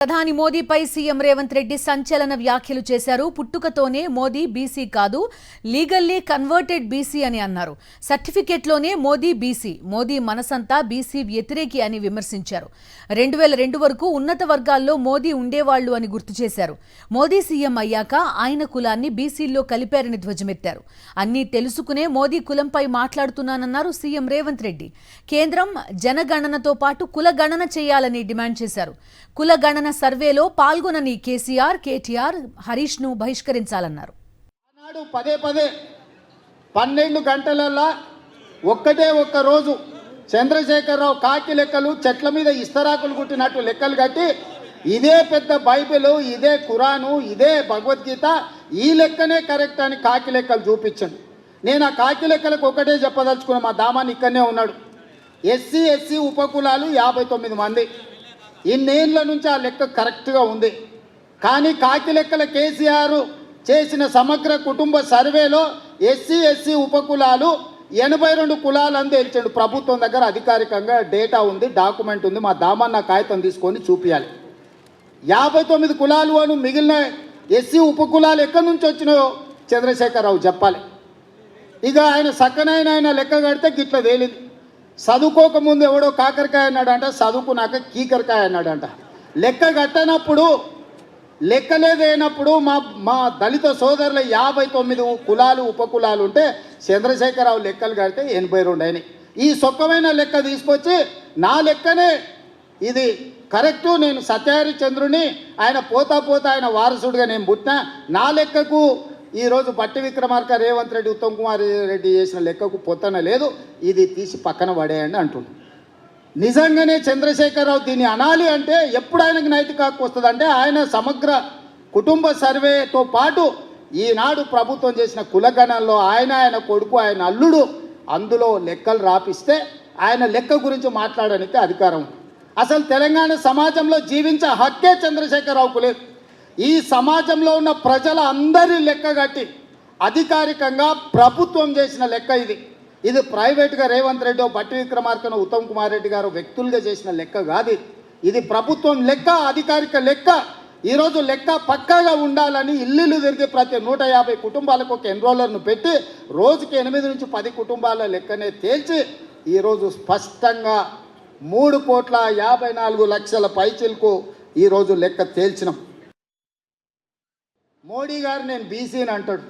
ప్రధాని మోదీపై సీఎం రేవంత్ రెడ్డి సంచలన వ్యాఖ్యలు చేశారు. పుట్టుకతోనే మోదీ బీసీ కాదు, లీగల్లీ కన్వర్టెడ్ బీసీ అని అన్నారు. సర్టిఫికెట్లోనే మోదీ బీసీ, మోదీ మనసంతా బీసీ వ్యతిరేకి అని విమర్శించారు. 2002 వరకు ఉన్నత వర్గాల్లో మోదీ ఉండేవాళ్లు అని గుర్తు చేశారు. మోదీ సీఎం అయ్యాక ఆయన కులాన్ని బీసీల్లో కలిపారని ధ్వజమెత్తారు. అన్నీ తెలుసుకునే మోదీ కులంపై మాట్లాడుతున్నానన్నారు సీఎం రేవంత్ రెడ్డి. కేంద్రం జనగణనతో పాటు కులగణన చేయాలని డిమాండ్ చేశారు. కులగణన సర్వేలో పాల్గొనని కేసీఆర్, కేటీఆర్, హరీష్ ను బహిష్కరించాలన్నారు. పదే 12 గంటలల్లా ఒక్కటే ఒక్క రోజు చంద్రశేఖరరావు కాకి లెక్కలు చెట్ల మీద ఇస్తరాకులు కుట్టినట్టు లెక్కలు కట్టి ఇదే పెద్ద బైబిల్, ఇదే ఖురాను, ఇదే భగవద్గీత, ఈ లెక్కనే కరెక్ట్ అని కాకి లెక్కలు చూపించండి. నేను ఆ కాకి లెక్కలకు ఒకటే చెప్పదలుచుకున్నా. మా దామాన్ని ఇక్కడనే ఉన్నాడు. ఎస్సీ ఉపకులాలు 59 మంది. ఇన్నేళ్ల నుంచి ఆ లెక్క కరెక్ట్గా ఉంది. కానీ కాకి లెక్కల కేసీఆర్ చేసిన సమగ్ర కుటుంబ సర్వేలో ఎస్సీ ఉపకులాలు 82 కులాలని తేల్చాడు. ప్రభుత్వం దగ్గర అధికారికంగా డేటా ఉంది, డాక్యుమెంట్ ఉంది. మా దామన్న కాగితం తీసుకొని చూపించాలి. 59 కులాలు అను మిగిలిన ఎస్సీ ఉపకులాలు ఎక్కడి నుంచి వచ్చినాయో చంద్రశేఖరరావు చెప్పాలి. ఇక ఆయన సక్కనైన లెక్క కడితే గిట్ల తేలింది. చదువుకోకముందు ఎవడో కాకరకాయ అన్నాడంట, చదువుకున్నాక కీకరకాయ అన్నాడంట. లెక్క కట్టనప్పుడు లెక్కలేదైనప్పుడు మా దళిత సోదరుల 59 కులాలు ఉపకులాలు ఉంటే చంద్రశేఖరరావు లెక్కలు కడితే 82 అయినాయి. ఈ సొక్కమైన లెక్క తీసుకొచ్చి నా లెక్కనే ఇది కరెక్టు, నేను సత్యహరిచంద్రుని, ఆయన పోతా ఆయన వారసుడిగా నేను పుట్టినా, నా లెక్కకు ఈరోజు బట్టి విక్రమార్క, రేవంత్ రెడ్డి, ఉత్తమ్ కుమార్ రెడ్డి చేసిన లెక్కకు పొత్తన లేదు, ఇది తీసి పక్కన పడేయండి అంటుండు. నిజంగానే చంద్రశేఖరరావు దీన్ని అనాలి అంటే ఎప్పుడు ఆయనకు నైతిక హక్కు వస్తుందంటే ఆయన సమగ్ర కుటుంబ సర్వేతో పాటు ఈనాడు ప్రభుత్వం చేసిన కులగణంలో ఆయన కొడుకు, ఆయన అల్లుడు అందులో లెక్కలు రాపిస్తే ఆయన లెక్క గురించి మాట్లాడడానికి అధికారం. అసలు తెలంగాణ సమాజంలో జీవించే హక్కే చంద్రశేఖరరావుకు లేదు. ఈ సమాజంలో ఉన్న ప్రజల అందరి లెక్క కట్టి అధికారికంగా ప్రభుత్వం చేసిన లెక్క ఇది ప్రైవేట్గా రేవంత్ రెడ్డి, బట్టి విక్రమార్కను, ఉత్తమ్ కుమార్ రెడ్డి గారు వ్యక్తులుగా చేసిన లెక్క కాదు. ఇది ప్రభుత్వం లెక్క, అధికారిక లెక్క. ఈరోజు లెక్క పక్కాగా ఉండాలని ఇల్లు తిరిగి ప్రతి 150 కుటుంబాలకు ఒక ఎన్రోలర్ను పెట్టి రోజుకి 8 నుంచి 10 కుటుంబాల లెక్కనే తేల్చి ఈరోజు స్పష్టంగా 3,54,00,000 పైచిలకు ఈరోజు లెక్క తేల్చినాం. మోడీ గారు నేను బీసీని అంటాడు.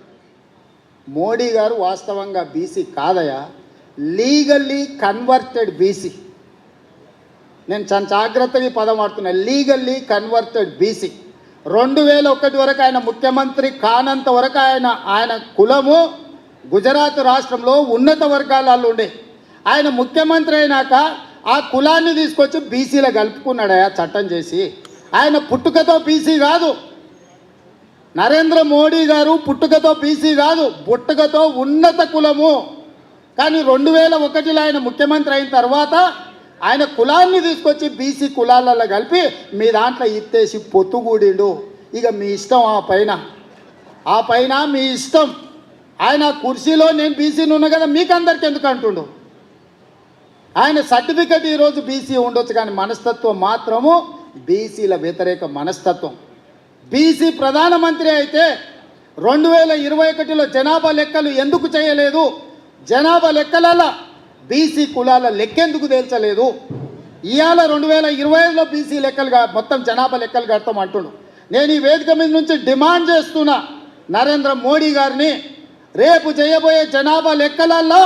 మోడీ గారు వాస్తవంగా బీసీ కాదయా, లీగల్లీ కన్వర్టెడ్ బీసీ. నేను చాలా జాగ్రత్తగా ఈ పదం వాడుతున్నా, లీగల్లీ కన్వర్టెడ్ బీసీ. 2001 వరకు ఆయన ముఖ్యమంత్రి కానంత వరకు ఆయన కులము గుజరాత్ రాష్ట్రంలో ఉన్నత వర్గాలలో ఉండే. ఆయన ముఖ్యమంత్రి అయినాక ఆ కులాన్ని తీసుకొచ్చి బీసీలో కలుపుకున్నాడయా చట్టం చేసి. ఆయన పుట్టుకతో బీసీ కాదు. నరేంద్ర మోడీ గారు పుట్టుకతో బీసీ కాదు, పుట్టుకతో ఉన్నత కులము. కానీ 2001లో ఆయన ముఖ్యమంత్రి అయిన తర్వాత ఆయన కులాన్ని తీసుకొచ్చి బీసీ కులాలలో కలిపి మీ దాంట్లో ఇత్తేసి పొత్తుగూడిండు. ఇక మీ ఇష్టం, ఆ పైన మీ ఇష్టం. ఆయన కుర్చీలో నేను బీసీని ఉన్నా కదా మీకు అందరికి ఎందుకు అంటుండు. ఆయన సర్టిఫికెట్ ఈరోజు బీసీ ఉండొచ్చు, కానీ మనస్తత్వం మాత్రము బీసీల వ్యతిరేక మనస్తత్వం. బీసీ ప్రధానమంత్రి అయితే 2021లో జనాభా లెక్కలు ఎందుకు చేయలేదు, జనాభా లెక్కలలో బీసీ కులాల లెక్కెందుకు తేల్చలేదు. ఇవాళ 2025లో బీసీ లెక్కలుగా మొత్తం జనాభా లెక్కలు కడతాం అంటుడు. నేను ఈ వేదిక మీద నుంచి డిమాండ్ చేస్తున్నా నరేంద్ర మోడీ గారిని, రేపు చేయబోయే జనాభా లెక్కలల్లో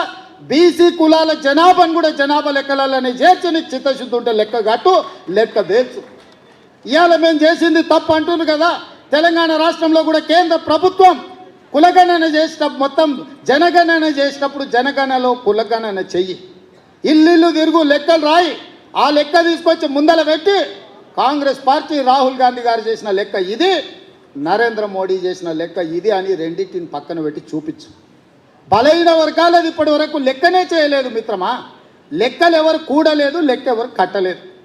బీసీ కులాల జనాభాను కూడా జనాభా లెక్కలలోనే చేర్చి నీకు చిత్తశుద్ధి ఉంటే లెక్క కట్టు, లెక్క తేల్చు. ఇవాళ మేము చేసింది తప్పు అంటున్నారు కదా. తెలంగాణ రాష్ట్రంలో కూడా కేంద్ర ప్రభుత్వం కులగణన చేసినప్పుడు, మొత్తం జనగణన చేసినప్పుడు జనగణనలో కులగణన చెయ్యి, ఇల్లు తిరుగు లెక్కలు రాయి. ఆ లెక్క తీసుకొచ్చి ముందల పెట్టి కాంగ్రెస్ పార్టీ రాహుల్ గాంధీ గారు చేసిన లెక్క ఇది, నరేంద్ర మోడీ చేసిన లెక్క ఇది అని రెండింటిని పక్కన పెట్టి చూపించు. బలైన వర్గాలది ఇప్పటి వరకు లెక్కనే చేయలేదు మిత్రమా. లెక్కలు ఎవరు కూడలేదు, లెక్క ఎవరు కట్టలేదు.